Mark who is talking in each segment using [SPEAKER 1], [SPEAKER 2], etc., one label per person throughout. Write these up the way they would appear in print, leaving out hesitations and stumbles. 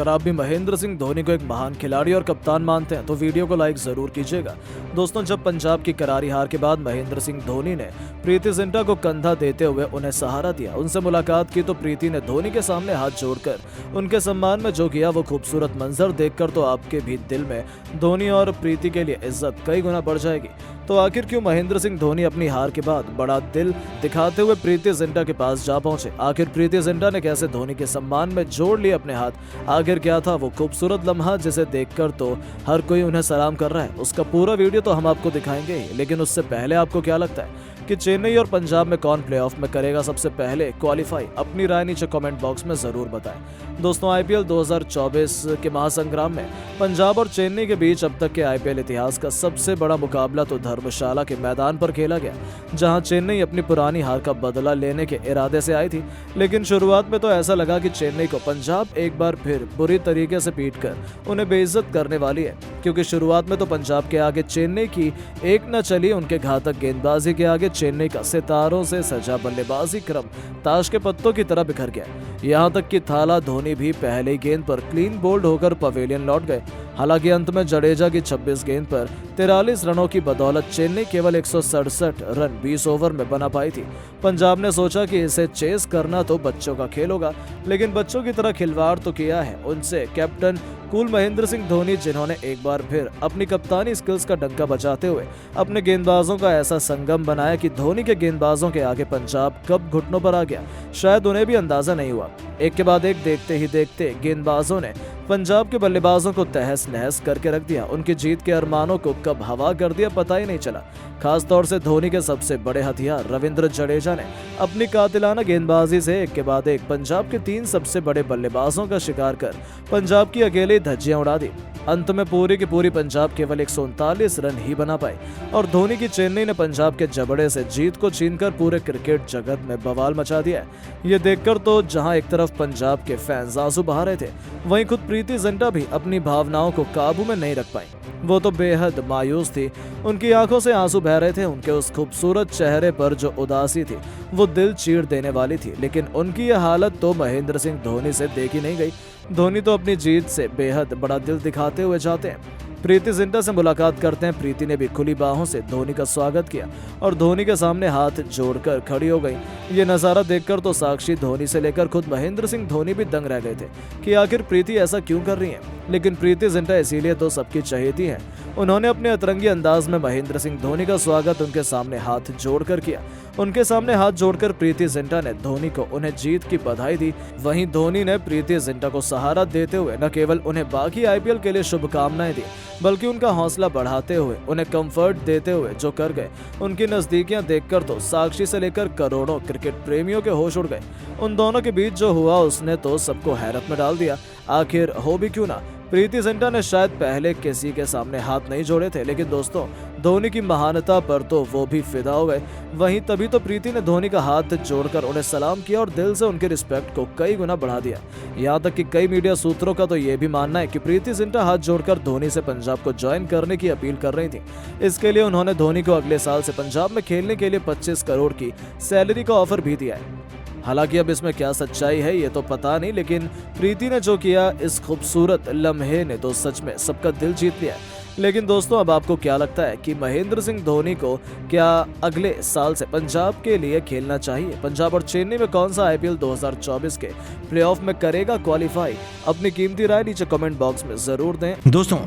[SPEAKER 1] अगर आप भी महेंद्र सिंह धोनी को एक महान खिलाड़ी और कप्तान मानते हैं तो वीडियो को लाइक जरूर कीजिएगा। दोस्तों, जब पंजाब की करारी हार के बाद महेंद्र सिंह धोनी ने प्रीति जिंटा को कंधा देते हुए उन्हें सहारा दिया, उनसे मुलाकात की तो प्रीति ने धोनी के सामने हाथ जोड़कर उनके सम्मान में जो किया वो खूबसूरत मंजर देखकर तो आपके भी दिल में धोनी और प्रीति के लिए इज्जत कई गुना बढ़ जाएगी। तो आखिर क्यों महेंद्र सिंह धोनी अपनी हार के बाद बड़ा दिल दिखाते हुए प्रीति जिंटा के पास जा पहुंचे? आखिर प्रीति जिंटा ने कैसे धोनी के सम्मान में जोड़ लिए अपने हाथ? आखिर क्या था वो खूबसूरत लम्हा जिसे देखकर तो हर कोई उन्हें सलाम कर रहा है? उसका पूरा वीडियो तो हम आपको दिखाएंगे ही, लेकिन उससे पहले आपको क्या लगता है कि चेन्नई और पंजाब में कौन प्लेऑफ में करेगा सबसे पहले क्वालिफाई? अपनी राय नीचे कमेंट बॉक्स में जरूर बताएं। दोस्तों, आईपीएल 2024 के महासंग्राम में पंजाब और चेन्नई के बीच अब तक के आईपीएल इतिहास का सबसे बड़ा मुकाबला तो धर्मशाला के मैदान पर खेला गया, जहां चेन्नई अपनी पुरानी हार का बदला लेने के इरादे से आई थी। लेकिन शुरुआत में तो ऐसा लगा कि चेन्नई को पंजाब एक बार फिर बुरी तरीके से पीटकर उन्हें बेइज्जत करने वाली है, क्योंकि शुरुआत में तो पंजाब के आगे चेन्नई की एक न चली। उनके घातक गेंदबाजी के आगे चेन्नई का सितारों से सजा बल्लेबाजी क्रम ताश के पत्तों की तरह बिखर गया। यहां तक कि थाला धोनी भी पहले गेंद पर क्लीन बोल्ड होकर पवेलियन लौट गए। हालांकि अंत में जडेजा की 26 गेंद पर 43 रनों की बदौलत चेन्नई केवल 167 रन 20 ओवर में बना पाई थी। पंजाब ने सोचा कि इसे चेस करना तो बच्चों का खेल होगा, लेकिन बच्चों की तरह खिलवाड़ तो किया है उनसे कैप्टन कूल महेंद्र सिंह धोनी, जिन्होंने एक बार फिर अपनी कप्तानी स्किल्स का डंका बजाते हुए अपने गेंदबाजों का ऐसा संगम बनाया कि धोनी के गेंदबाजों के आगे पंजाब कब घुटनों पर आ गया शायद उन्हें भी अंदाजा नहीं हुआ। एक के बाद एक देखते ही देखते गेंदबाजों ने पंजाब के बल्लेबाजों को तहस नहस करके रख दिया। उनकी जीत के अरमानों को कब हवा कर दिया पता ही नहीं चला। खास तौर से धोनी के सबसे बड़े हथियार रविंद्र जडेजा ने अपनी कातिलाना गेंदबाजी से एक के बाद एक पंजाब के 3 सबसे बड़े बल्लेबाजों का शिकार कर पंजाब की अकेली धज्जियां उड़ा दी। अंत में पूरी की पूरी पंजाब केवल 139 रन ही बना पाई और धोनी की चेन्नई ने पंजाब के जबड़े से जीत को छीनकर पूरे क्रिकेट जगत में बवाल मचा दिया। ये देखकर तो जहां एक तरफ पंजाब के फैंस आंसू बहा रहे थे, वहीं खुद प्रीति जिंटा भी अपनी भावनाओं को काबू में नहीं रख पाई। वो तो बेहद मायूस थी, उनकी आंखों से आंसू बह रहे थे। उनके उस खूबसूरत चेहरे पर जो उदासी थी वो दिल चीर देने वाली थी, लेकिन उनकी यह हालत तो महेंद्र सिंह धोनी से देखी नहीं गई। धोनी तो अपनी जीत से बेहद बड़ा दिल दिखाते हुए जाते हैं। प्रीति जिंटा से मुलाकात करते हैं। प्रीति ने भी खुली बाहों से धोनी का स्वागत किया और धोनी के सामने हाथ जोड़कर खड़ी हो गई। ये नज़ारा देखकर तो साक्षी धोनी से लेकर खुद महेंद्र सिंह धोनी भी दंग रह गए थे कि आखिर प्रीति ऐसा क्यों कर रही हैं। लेकिन प्रीति जिंटा इसीलिए तो सबकी चहेती हैं। उन्होंने अपने अतरंगी अंदाज में महेंद्र सिंह धोनी का स्वागत उनके सामने हाथ जोड़कर किया। उनके सामने हाथ जोड़कर प्रीति जिंटा ने धोनी को उन्हें जीत की बधाई दी। वहीं धोनी ने प्रीति जिंटा को सहारा देते हुए न केवल उन्हें बाकी आईपीएल के लिए शुभकामनाएं दी, बल्कि उनका हौसला बढ़ाते हुए उन्हें कंफर्ट देते हुए जो कर गए। उनकी नजदीकियां देखकर तो साक्षी से लेकर करोड़ों क्रिकेट प्रेमियों के होश उड़ गए। उन दोनों के बीच जो हुआ उसने तो सबको हैरत में डाल दिया। आखिर हो भी क्यों ना, प्रीति जिंटा ने शायद पहले किसी के सामने हाथ नहीं जोड़े थे, लेकिन दोस्तों धोनी की महानता पर तो वो भी फिदा हो गए। वहीं तभी तो प्रीति ने धोनी का हाथ जोड़कर उन्हें सलाम किया और दिल से उनके रिस्पेक्ट को कई गुना बढ़ा दिया। यहाँ तक कि कई मीडिया सूत्रों का तो ये भी मानना है कि प्रीति जिंटा हाथ जोड़कर धोनी से पंजाब को ज्वाइन करने की अपील कर रही थी। इसके लिए उन्होंने धोनी को अगले साल से पंजाब में खेलने के लिए 25 करोड़ की सैलरी का ऑफर भी दिया है। हालांकि अब इसमें क्या सच्चाई है ये तो पता नहीं, लेकिन प्रीति ने जो किया इस खूबसूरत लम्हे ने तो सच में सबका दिल जीत लिया। लेकिन दोस्तों, अब आपको क्या लगता है कि महेंद्र सिंह धोनी को क्या अगले साल से पंजाब के लिए खेलना चाहिए? पंजाब और चेन्नई में कौन सा आईपीएल 2024 के प्लेऑफ में करेगा क्वालिफाई? अपनी कीमती राय नीचे कमेंट बॉक्स में जरूर दें।
[SPEAKER 2] दोस्तों,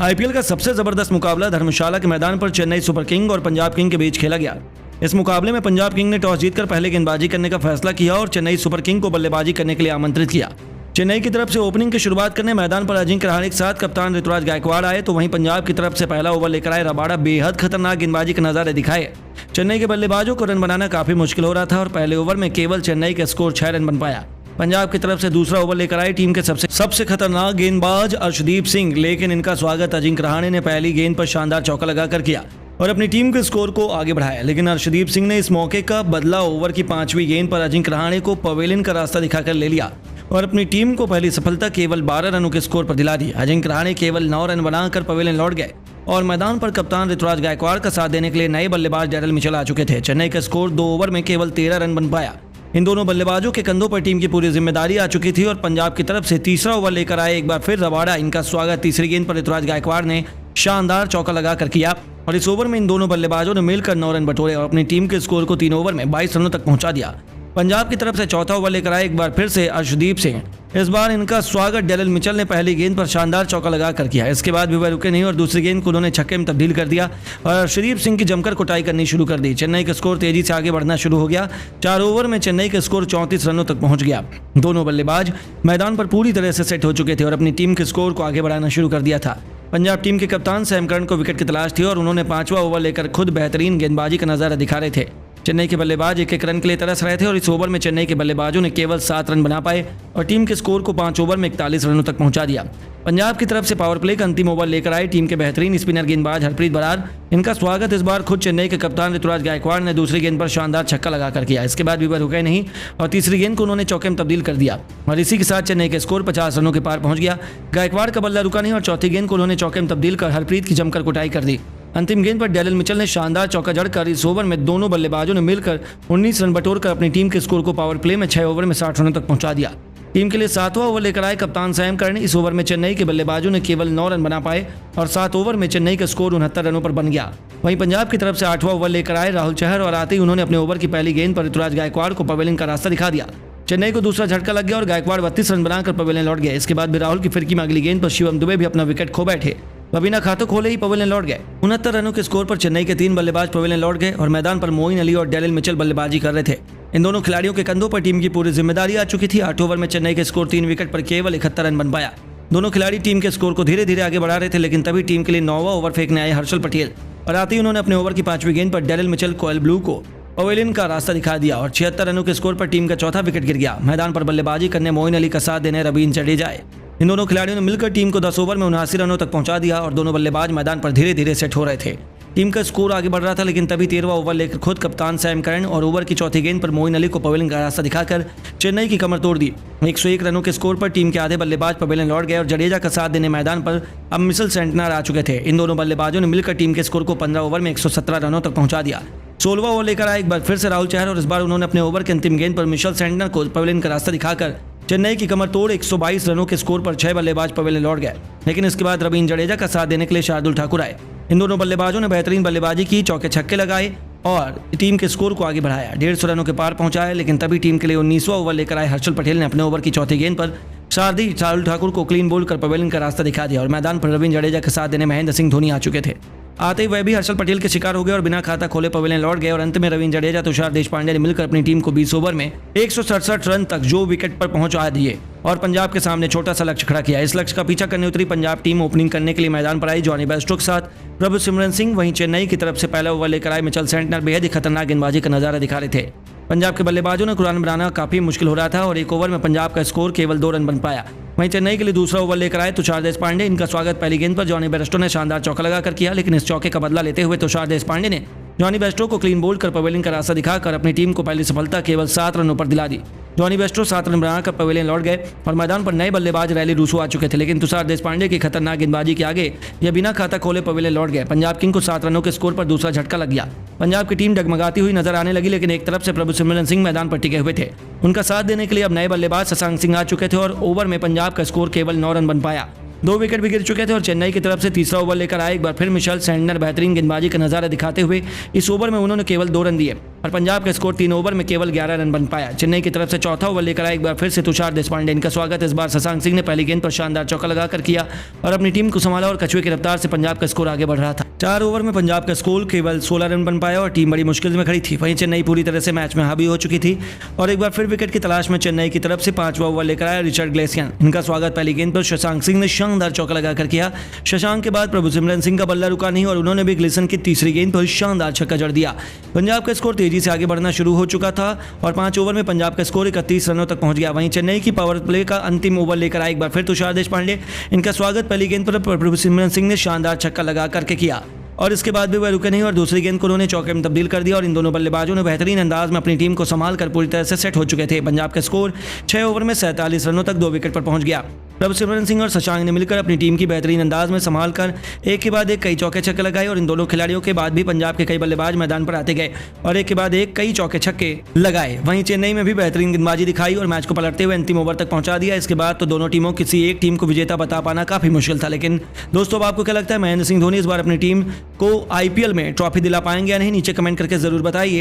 [SPEAKER 2] आईपीएल का सबसे जबरदस्त मुकाबला धर्मशाला के मैदान पर चेन्नई सुपर किंग और पंजाब किंग के बीच खेला गया। इस मुकाबले में पंजाब किंग ने टॉस जीतकर पहले गेंदबाजी करने का फैसला किया और चेन्नई सुपर किंग को बल्लेबाजी करने के लिए आमंत्रित किया। चेन्नई की तरफ से ओपनिंग की शुरुआत करने मैदान पर अजिंक्य रहाणे के साथ कप्तान ऋतुराज गायकवाड़ आए, तो वहीं पंजाब की तरफ से पहला ओवर लेकर आए रबाडा बेहद खतरनाक गेंदबाजी के नजारे दिखाए। चेन्नई के बल्लेबाजों को रन बनाना काफी मुश्किल हो रहा था और पहले ओवर में केवल चेन्नई का स्कोर 6 रन बन पाया। पंजाब की तरफ से दूसरा ओवर लेकर आई टीम के सबसे खतरनाक गेंदबाज अर्शदीप सिंह, लेकिन इनका स्वागत अजिंक्य रहाणे ने पहली गेंद पर शानदार चौका लगाकर किया और अपनी टीम के स्कोर को आगे बढ़ाया। लेकिन अर्शदीप सिंह ने इस मौके का बदला ओवर की 5वीं गेंद पर अजिंक्य रहाणे को पवेलियन का रास्ता दिखाकर ले लिया और अपनी टीम को पहली सफलता केवल 12 रनों के स्कोर पर दिला दी। अजिंक्य रहाणे केवल 9 रन बनाकर पवेलियन लौट गए और मैदान पर कप्तान ऋतुराज गायकवाड़ का साथ देने के लिए नए बल्लेबाज डैरल मिचेल आ चुके थे। चेन्नई का स्कोर 2 ओवर में केवल 13 रन बन पाया। इन दोनों बल्लेबाजों के कंधों पर टीम की पूरी जिम्मेदारी आ चुकी थी और पंजाब की तरफ से तीसरा ओवर लेकर आए एक बार फिर रबाडा। इनका स्वागत तीसरी गेंद पर ऋतुराज गायकवाड़ ने शानदार चौका लगाकर किया और इस ओवर में इन दोनों बल्लेबाजों ने मिलकर 9 रन बटोरे और अपनी टीम के स्कोर को 3 ओवर में 22 रनों तक पहुंचा दिया। पंजाब की तरफ से चौथा ओवर लेकर आए एक बार फिर से अर्शदीप सिंह। इस बार इनका स्वागत डेरिल मिचेल ने पहली गेंद पर शानदार चौका लगाकर किया। इसके बाद भी वह रुके नहीं और दूसरी गेंद को उन्होंने छक्के में तब्दील कर दिया और अर्शदीप सिंह की जमकर कुटाई करनी शुरू कर दी। चेन्नई का स्कोर तेजी से आगे बढ़ना शुरू हो गया। 4 ओवर में चेन्नई का स्कोर 34 रनों तक पहुंच गया। दोनों बल्लेबाज मैदान पर पूरी तरह से सेट हो चुके थे और अपनी टीम के स्कोर को आगे बढ़ाना शुरू कर दिया था। पंजाब टीम के कप्तान सैम करन को विकेट की तलाश थी और उन्होंने 5वां ओवर लेकर खुद बेहतरीन गेंदबाजी का नजारा दिखा रहे थे। चेन्नई के बल्लेबाज एक रन के लिए तरस रहे थे और इस ओवर में चेन्नई के बल्लेबाजों ने केवल 7 रन बना पाए और टीम के स्कोर को 5 ओवर में 41 रनों तक पहुंचा दिया। पंजाब की तरफ से पावर प्ले का अंतिम ओवर लेकर आए टीम के बेहतरीन स्पिनर गेंदबाज हरप्रीत बरार। इनका स्वागत इस बार खुद चेन्नई के कप्तान ऋतुराज गायकवाड़ ने दूसरी गेंद पर शानदार छक्का लगाकर किया। इसके बाद भी वह रुके नहीं और तीसरी गेंद को उन्होंने चौके में तब्दील कर दिया और इसी के साथ चेन्नई के स्कोर 50 रनों के पार पहुंच गया। गायकवाड़ का बल्ला रुका नहीं और चौथी गेंद को उन्होंने चौके में तब्दील कर हरप्रीत की जमकर कुटाई कर दी। अंतिम गेंद पर डेरिल मिचेल ने शानदार चौका जड़कर इस ओवर में दोनों बल्लेबाजों ने मिलकर 19 रन बटोरकर अपनी टीम के स्कोर को पावर प्ले में 6 ओवर में 60 रनों तक पहुंचा दिया। टीम के लिए 7वां ओवर लेकर आए कप्तान सैम करन। इस ओवर में चेन्नई के बल्लेबाजों ने केवल 9 रन बना पाए और 7 ओवर में चेन्नई का स्कोर 69 रनों पर बन गया। वहीं पंजाब की तरफ से 8वां ओवर लेकर आए राहुल चहर और आते ही उन्होंने अपने ओवर की पहली गेंद पर ऋतुराज गायकवाड़ को पवेलियन का रास्ता दिखा दिया। चेन्नई को दूसरा झटका लग गया और गायकवाड़ 32 रन बनाकर पवेलियन लौट गए। इसके बाद भी राहुल की फिरकी में अगली गेंद पर शिवम दुबे भी अपना विकेट खो बैठे। वह बिना खातों खोले ही पवेलियन लौट गए। 69 रनों के स्कोर पर चेन्नई के 3 बल्लेबाज पवेलियन लौट गए और मैदान पर मोइन अली और डेरिल मिचेल बल्लेबाजी कर रहे थे। इन दोनों खिलाड़ियों के कंधों पर टीम की पूरी जिम्मेदारी आ चुकी थी। 8 ओवर में चेन्नई के स्कोर 3 विकेट पर केवल 71 रन बन पाया। दोनों खिलाड़ी टीम के स्कोर को धीरे धीरे आगे बढ़ा रहे थे, लेकिन तभी टीम के लिए 9वां ओवर फेंकने आए हर्षल पटेल और आते ही उन्होंने अपने ओवर की 5वीं गेंद पर डेरिल मिचेल कोयल ब्लू को पवेलियन का रास्ता दिखा दिया और 76 रनों के स्कोर पर टीम का चौथा विकेट गिर गया। मैदान पर बल्लेबाजी करने मोइन अली का साथ देने रवींद्र जडेजा आए। इन दोनों खिलाड़ियों ने मिलकर टीम को 10 ओवर में 79 रनों तक पहुंचा दिया और दोनों बल्लेबाज मैदान पर धीरे धीरे सेट हो रहे थे। टीम का स्कोर आगे बढ़ रहा था, लेकिन तभी 13वां ओवर लेकर खुद कप्तान सैम करन और ओवर की चौथी गेंद पर मोइन अली को पवेलियन का रास्ता दिखाकर चेन्नई की कमर तोड़ दी। 101 रनों के स्कोर पर टीम के आधे बल्लेबाज पवेलियन लौट गए और जडेजा का साथ देने मैदान पर अब मिचेल सेंटनर आ चुके थे। इन दोनों बल्लेबाजों ने मिलकर टीम के स्कोर को 15 ओवर में 117 रनों तक पहुंचा दिया। 16वां ओवर लेकर आए एक बार फिर से राहुल चहर और इस बार उन्होंने अपने ओवर के अंतिम गेंद पर मिचेल सेंटनर को पवेलियन का रास्ता दिखाकर चेन्नई की कमर तोड़ 122 रनों के स्कोर पर 6 बल्लेबाज पवेलियन लौट गए। लेकिन इसके बाद रवींद्र जडेजा का साथ देने के लिए शार्दुल ठाकुर आए। इन दोनों बल्लेबाजों ने बेहतरीन बल्लेबाजी की, चौके छक्के लगाए और टीम के स्कोर को आगे बढ़ाया, 150 रनों के पार पहुंचाया। लेकिन तभी टीम के लिए 19वां ओवर लेकर आए हर्षल पटेल ने अपने ओवर की चौथी गेंद पर शार्दुल ठाकुर को क्लीन बोल्ड कर पवेलियन का रास्ता दिखा दिया और मैदान पर रवींद्र जडेजा के साथ देने महेंद्र सिंह धोनी आ चुके थे। आते ही वह भी हर्षल पटेल के शिकार हो गए और बिना खाता खोले पवेलियन लौट गए और अंत में रवींद्र जडेजा तुषार देशपांडे ने मिलकर अपनी टीम को 20 ओवर में 167 रन तक जो विकेट पर पहुंचा दिए और पंजाब के सामने छोटा सा लक्ष्य खड़ा किया। इस लक्ष्य का पीछा करने उतरी पंजाब टीम ओपनिंग करने के लिए मैदान पर आई जॉनी बेस्टो के साथ प्रभुसिमरन सिंह। वहीं चेन्नई की तरफ से पहला ओवर लेकर आए मिचेल सेंटनर बेहद ही खतरनाक गेंदबाजी का नजारा दिखा रहे थे। पंजाब के बल्लेबाजों ने रन बनाना काफी मुश्किल हो रहा था और 1 ओवर में पंजाब का स्कोर केवल 2 रन बन पाया। वहीं चेन्नई के लिए दूसरा ओवर लेकर आए तुषार देशपांडे। इनका स्वागत पहली गेंद पर जॉनी बेस्टो ने शानदार चौका लगाकर किया, लेकिन इस चौके का बदला लेते हुए तुषार देशपांडे ने जॉनी बेस्टो को क्लीन बोल्ड कर पवेलियन का रास्ता दिखाकर अपनी टीम को पहली सफलता केवल 7 रनों पर दिला दी। जॉनी बेस्टो 7 रन बनाकर पवेलियन लौट गए और मैदान पर नए बल्लेबाज रैली रूसो आ चुके थे, लेकिन तुषार देशपांडे की खतरनाक गेंदबाजी के आगे यह बिना खाता खोले पवेलियन लौट गए। पंजाब किंग को 7 रनों के स्कोर पर दूसरा झटका लग गया। पंजाब की टीम डगमगाती हुई नजर आने लगी, लेकिन एक तरफ से प्रभुसिमरन सिंह मैदान पर टिके हुए थे। उनका साथ देने के लिए अब नए बल्लेबाज शशांक सिंह आ चुके थे और ओवर में पंजाब का स्कोर केवल 9 रन बन पाया। 2 विकेट भी गिर चुके थे और चेन्नई की तरफ से तीसरा ओवर लेकर आए एक बार फिर मिचेल सेंटनर बेहतरीन गेंदबाजी का नजारा दिखाते हुए इस ओवर में उन्होंने केवल 2 रन दिए और पंजाब का स्कोर 3 ओवर में केवल 11 रन बन पाया। चेन्नई की तरफ से चौथा ओवर लेकर आए एक बार फिर से तुषार देशपांडे। इनका स्वागत इस बार शशांक सिंह ने पहली गेंद पर शानदार चौका लगाकर किया और अपनी टीम को संभाला और कछुए की रफ्तार से पंजाब का स्कोर आगे बढ़ रहा था। 4 ओवर में पंजाब का स्कोर केवल 16 रन बन पाया और टीम बड़ी मुश्किल में खड़ी थी। वहीं चेन्नई पूरी तरह से मैच में हावी हो चुकी थी और एक बार फिर विकेट की तलाश में चेन्नई की तरफ से 5वां ओवर लेकर आया रिचर्ड ग्लेसियन। इनका स्वागत पहली गेंद पर शशांक सिंह ने शानदार चौका लगाकर किया। शशांक के बाद प्रभुसिमरन सिंह का बल्ला रुका नहीं और उन्होंने भी ग्लेसन की तीसरी गेंद पर शानदार छक्का जड़ दिया। पंजाब का स्कोर तेजी से आगे बढ़ना शुरू हो चुका था और 5 ओवर में पंजाब का स्कोर 31 रनों तक पहुंच गया। वहीं चेन्नई की पावर प्ले का अंतिम ओवर लेकर आए एक बार फिर तुषार देशपांडे। इनका स्वागत पहली गेंद पर प्रभुसिमरन सिंह ने शानदार छक्का लगा करके किया और इसके बाद भी वह रुके नहीं और दूसरी गेंद को उन्होंने चौके में तब्दील कर दिया और इन दोनों बल्लेबाजों ने बेहतरीन अंदाज में अपनी टीम को संभाल कर पूरी तरह से सेट हो चुके थे। पंजाब का स्कोर 6 ओवर में 47 रनों तक 2 विकेट पर पहुंच गया। प्रभ सिमरन सिंह और शशांक ने मिलकर अपनी टीम की बेहतरीन अंदाज में संभाल कर एक के बाद एक कई चौके छक्के लगाए और इन दोनों खिलाड़ियों के बाद भी पंजाब के कई बल्लेबाज मैदान पर आते गए और एक के बाद एक कई चौके छक्के लगाए। वहीं चेन्नई में भी बेहतरीन गेंदबाजी दिखाई और मैच को पलटते हुए अंतिम ओवर तक पहुंचा दिया। इसके बाद तो दोनों टीमों किसी एक टीम को विजेता बता पाना काफी मुश्किल था। लेकिन दोस्तों, अब आपको क्या लगता है, महेंद्र सिंह धोनी इस बार अपनी टीम को IPL में ट्रॉफी दिला पाएंगे या नहीं? नीचे कमेंट करके जरूर बताइए।